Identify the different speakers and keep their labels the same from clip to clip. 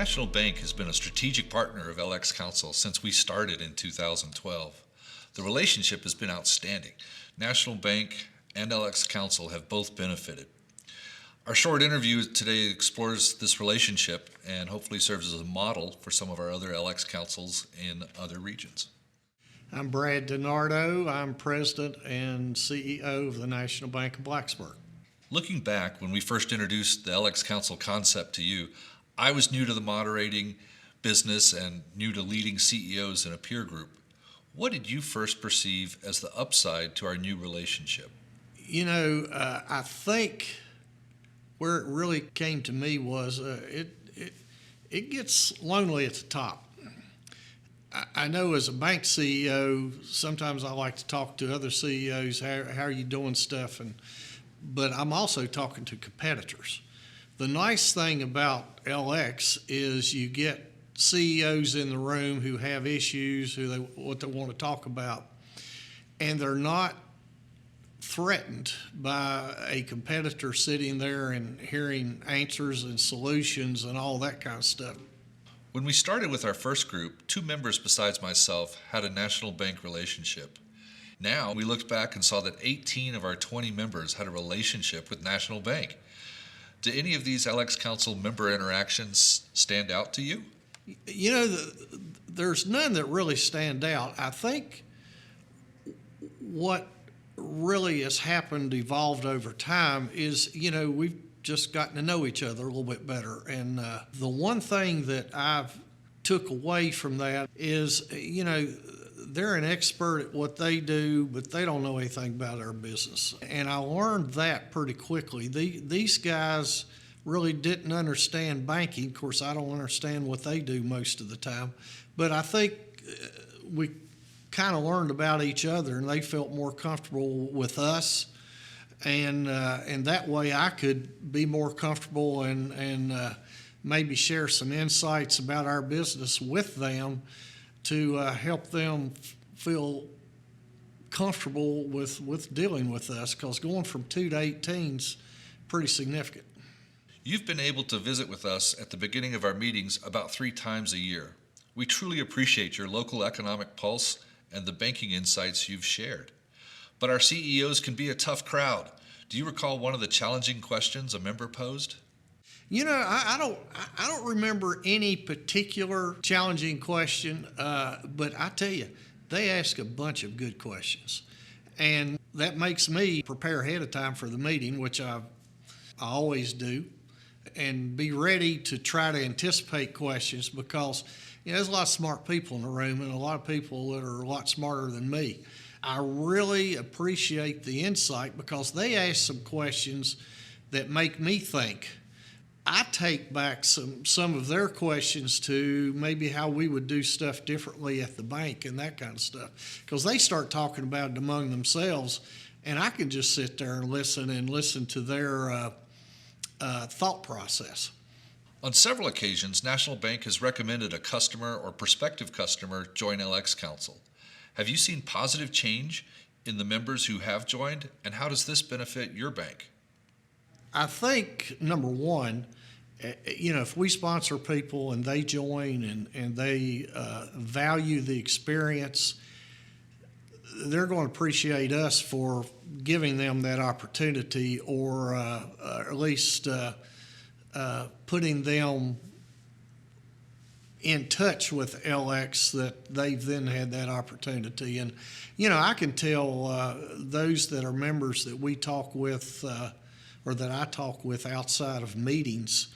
Speaker 1: National Bank has been a strategic partner of LXCouncil since we started in 2012. The relationship has been outstanding. National Bank and LXCouncil have both benefited. Our short interview today explores this relationship and hopefully serves as a model for some of our other LXCouncils in other regions.
Speaker 2: I'm Brad Denardo. I'm President and CEO of the National Bank of Blacksburg.
Speaker 1: Looking back, when we first introduced the LXCouncil concept to you, I was new to the moderating business and new to leading CEOs in a peer group. What did you first perceive as the upside to our new relationship?
Speaker 2: I think where it really came to me was it gets lonely at the top. I know as a bank CEO, sometimes I like to talk to other CEOs, how are you doing stuff, but I'm also talking to competitors. The nice thing about LX is you get CEOs in the room who have issues, what they want to talk about, and they're not threatened by a competitor sitting there and hearing answers and solutions and all that kind of stuff.
Speaker 1: When we started with our first group, 2 members besides myself had a National Bank relationship. Now we looked back and saw that 18 of our 20 members had a relationship with National Bank. Do any of these LXCouncil member interactions stand out to you?
Speaker 2: There's none that really stand out. I think what really has happened, evolved over time, is, we've just gotten to know each other a little bit better. And the one thing that I've took away from that is, they're an expert at what they do, but they don't know anything about our business. And I learned that pretty quickly. These guys really didn't understand banking. Of course, I don't understand what they do most of the time. But I think we kind of learned about each other, and they felt more comfortable with us. And that way I could be more comfortable and maybe share some insights about our business with them to help them feel comfortable with dealing with us, because going from 2 to 18 is pretty significant.
Speaker 1: You've been able to visit with us at the beginning of our meetings about 3 times a year. We truly appreciate your local economic pulse and the banking insights you've shared. But our CEOs can be a tough crowd. Do you recall one of the challenging questions a member posed?
Speaker 2: I don't remember any particular challenging question, but I tell you, they ask a bunch of good questions. And that makes me prepare ahead of time for the meeting, which I always do, and be ready to try to anticipate questions, because there's a lot of smart people in the room and a lot of people that are a lot smarter than me. I really appreciate the insight, because they ask some questions that make me think. I take back some of their questions to maybe how we would do stuff differently at the bank and that kind of stuff, because they start talking about it among themselves, and I can just sit there and listen to their thought process.
Speaker 1: On several occasions, National Bank has recommended a customer or prospective customer join LXCouncil. Have you seen positive change in the members who have joined, and how does this benefit your bank?
Speaker 2: I think, number one, if we sponsor people and they join and they value the experience, they're going to appreciate us for giving them that opportunity, or at least putting them in touch with LX, that they've then had that opportunity. And, I can tell those that are members that we talk with, or that I talk with outside of meetings,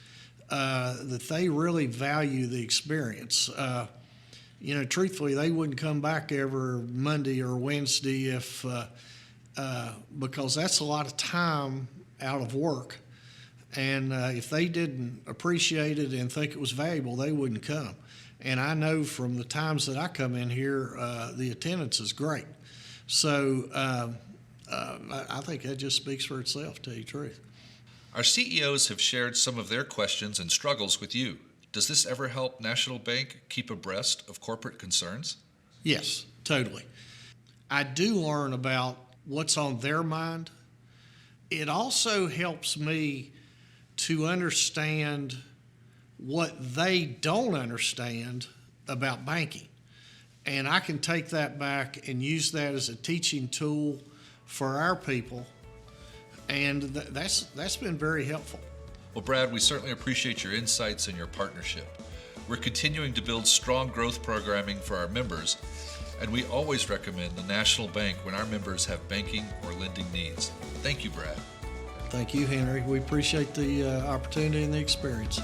Speaker 2: that they really value the experience. Truthfully, they wouldn't come back every Monday or Wednesday because that's a lot of time out of work. And if they didn't appreciate it and think it was valuable, they wouldn't come. And I know from the times that I come in here, the attendance is great. So I think that just speaks for itself, to tell you the truth.
Speaker 1: Our CEOs have shared some of their questions and struggles with you. Does this ever help National Bank keep abreast of corporate concerns?
Speaker 2: Yes, totally. I do learn about what's on their mind. It also helps me to understand what they don't understand about banking. And I can take that back and use that as a teaching tool for our people. And that's been very helpful.
Speaker 1: Well, Brad, we certainly appreciate your insights and your partnership. We're continuing to build strong growth programming for our members, and we always recommend the National Bank when our members have banking or lending needs. Thank you, Brad.
Speaker 2: Thank you, Henry. We appreciate the opportunity and the experience.